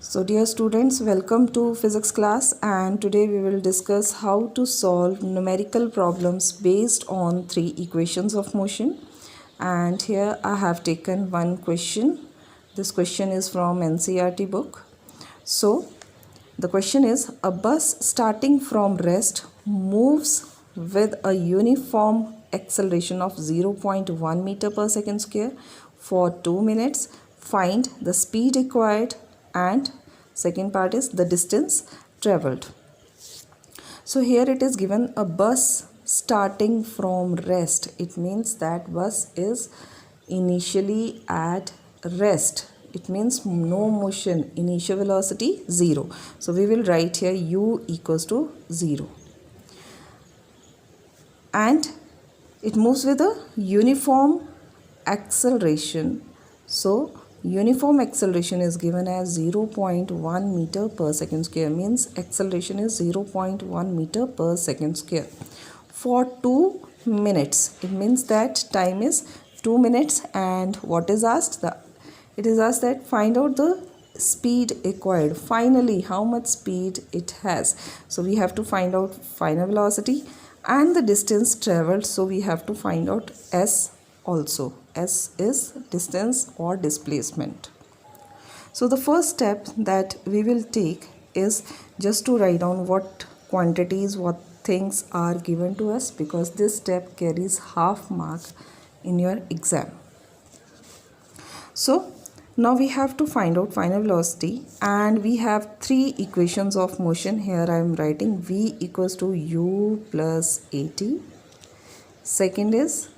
So dear students, welcome to physics class, and today we will discuss how to solve numerical problems based on three equations of motion. And here I have taken one question. This question is from NCERT book. So the question is, a bus starting from rest moves with a uniform acceleration of 0.1 meter per second square for 2 minutes. Find the speed required, and second part is the distance traveled. So here it is given a bus starting from rest. It means that bus is initially at rest. It means no motion, initial velocity 0. So we will write here u equals to 0. And it moves with a uniform acceleration. So uniform acceleration is given as 0.1 meter per second square, means acceleration is 0.1 meter per second square for 2 minutes. It means that time is 2 minutes. And what is asked? It is asked that find out the speed acquired, finally how much speed it has. So we have to find out final velocity and the distance traveled. So we have to find out s also. S is distance or displacement. So the first step that we will take is just to write down what quantities, what things are given to us, because this step carries half mark in your exam. So now we have to find out final velocity, and we have three equations of motion. Here I am writing v equals to u plus at. Second is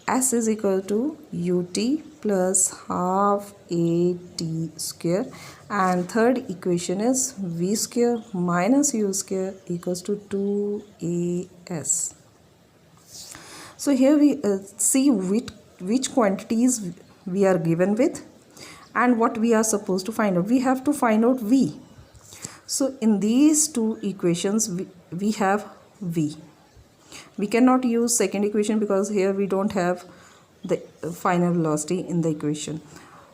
s is equal to ut plus half at square, and third equation is v square minus u square equals to 2as. So here we see which quantities we are given with and what we are supposed to find out. We have to find out v. So in these two equations we have v. We cannot use second equation because here we don't have the final velocity in the equation.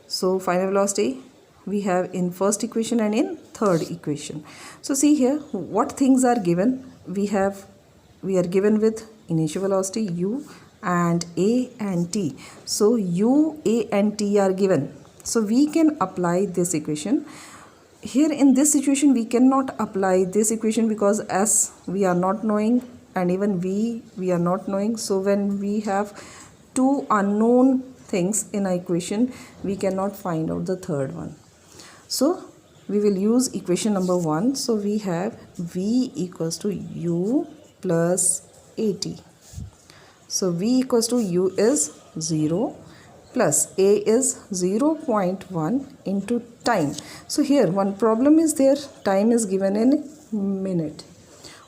So final velocity we have in first equation and in third equation. So see here what things are given. We are given with initial velocity u and a and t. So u, a and t are given. So we can apply this equation. Here in this situation we cannot apply this equation because s we are not knowing and even we are not knowing. So when we have two unknown things in an equation, we cannot find out the third one. So we will use equation number 1. So we have v equals to u plus at. So v equals to u is 0 plus a is 0.1 into time. So here one problem is there. Time is given in minute,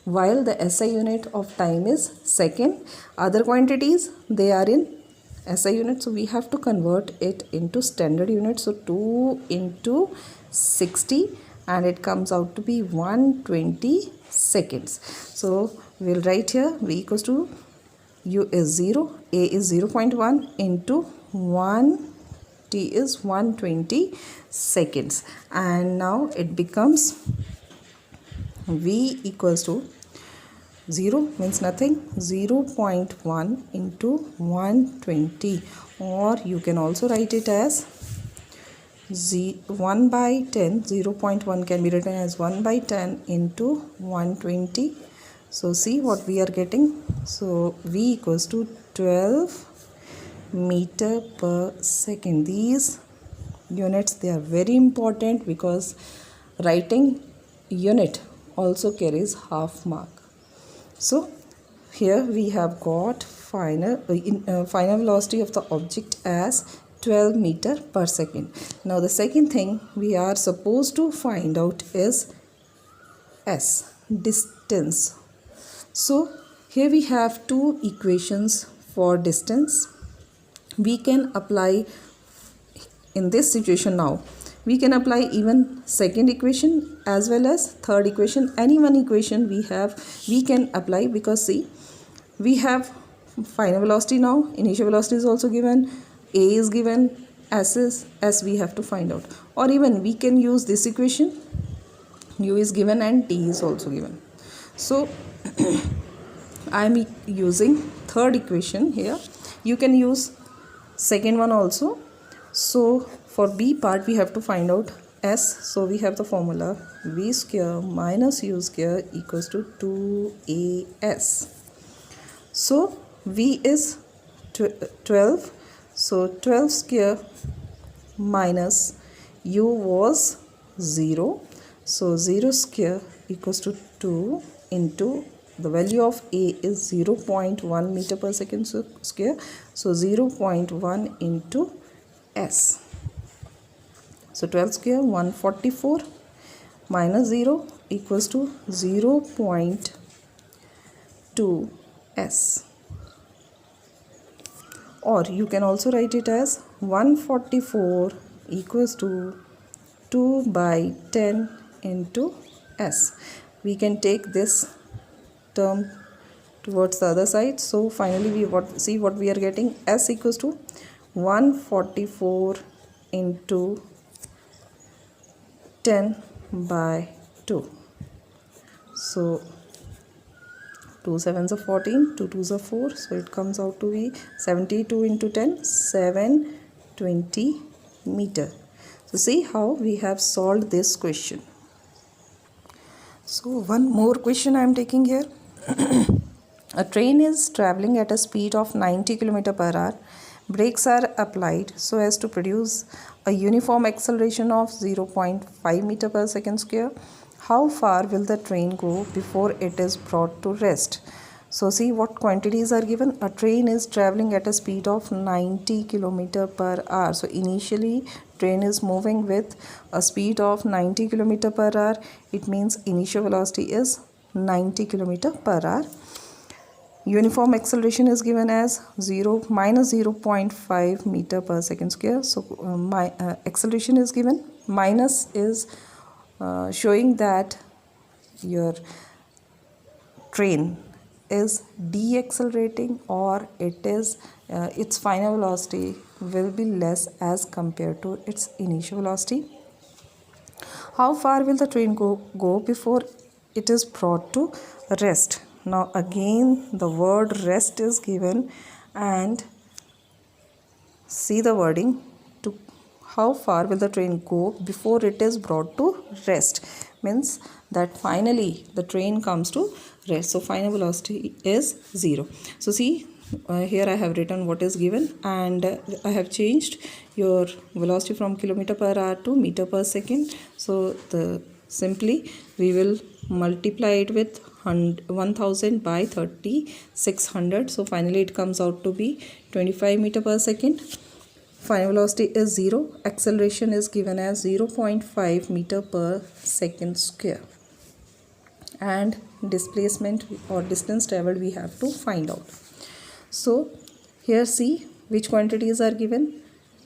while the SI unit of time is second. Other quantities, they are in SI unit, so we have to convert it into standard unit. So 2 into 60 and it comes out to be 120 seconds. So we will write here v equals to u is 0, a is 0.1 into 1, t is 120 seconds, and now it becomes v equals to 0 means nothing, 0.1 into 120, or you can also write it as 1 by 10. 0.1 can be written as 1 by 10 into 120. So see what we are getting. So v equals to 12 meter per second. These units, they are very important because writing unit also carries half mark. So here we have got final velocity of the object as 12 meter per second. Now the second thing we are supposed to find out is s, distance. So here we have two equations for distance. We can apply in this situation now. We can apply even second equation as well as third equation. Any one equation we can apply, because see, we have final velocity now. Initial velocity is also given, a is given, S we have to find out, or even we can use this equation. U is given and T is also given. So I am using third equation here. You can use second one also. So for B part we have to find out S. So we have the formula V square minus U square equals to 2AS. So V is 12. So 12 square minus U was 0. So 0 square equals to 2 into the value of A is 0.1 meter per second square. So 0.1 into S. So 12 square 144 minus 0 equals to 0.2 S. Or you can also write it as 144 equals to 2 by 10 into S. We can take this term towards the other side. So finally we see what we are getting. S equals to 144 into 10 by 2. So 2 sevens are 14, 2 twos are 4, so it comes out to be 72 into 10, 720 meter. So see how we have solved this question. So one more question I am taking here. A train is traveling at a speed of 90 km per hour. Brakes are applied so as to produce a uniform acceleration of 0.5 meter per second square. How far will the train go before it is brought to rest? So see what quantities are given. A train is traveling at a speed of 90 km per hour. So initially train is moving with a speed of 90 km per hour. It means initial velocity is 90 km per hour. Uniform acceleration is given as minus 0.5 meter per second square. So my acceleration is given. Minus is showing that your train is deaccelerating, or it is its final velocity will be less as compared to its initial velocity. How far will the train go before it is brought to rest? Now again the word rest is given, and see the wording. To how far will the train go before it is brought to rest means that finally the train comes to rest. So final velocity is 0. So see here I have written what is given, and I have changed your velocity from kilometer per hour to meter per second. So simply we will multiply it with 1000 by 3600. So finally it comes out to be 25 meter per second. Final velocity is 0. Acceleration is given as 0.5 meter per second square. And displacement or distance traveled we have to find out. So here see which quantities are given.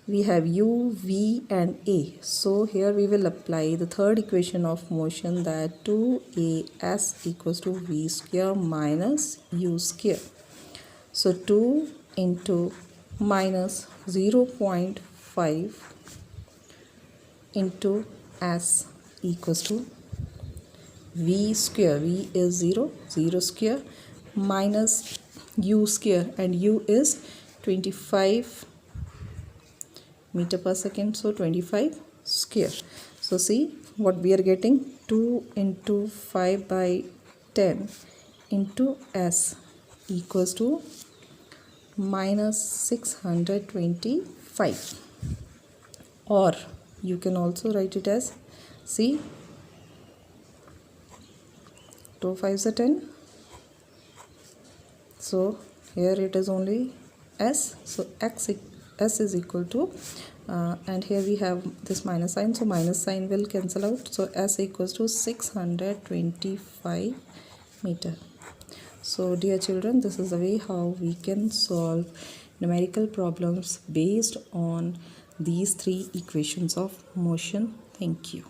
We have U, V and A. So here we will apply the third equation of motion, that 2AS equals to V square minus U square. So 2 into minus 0.5 into S equals to V square. V is 0, 0 square minus U square, and U is 25 meter per second, so 25 square. So see what we are getting. 2 into 5 by 10 into S equals to minus 625. Or you can also write it as, see, 2 5s are 10. So here it is only S. So S is equal to and here we have this minus sign, so minus sign will cancel out. So S equals to 625 meter. So dear children, this is the way how we can solve numerical problems based on these three equations of motion. Thank you.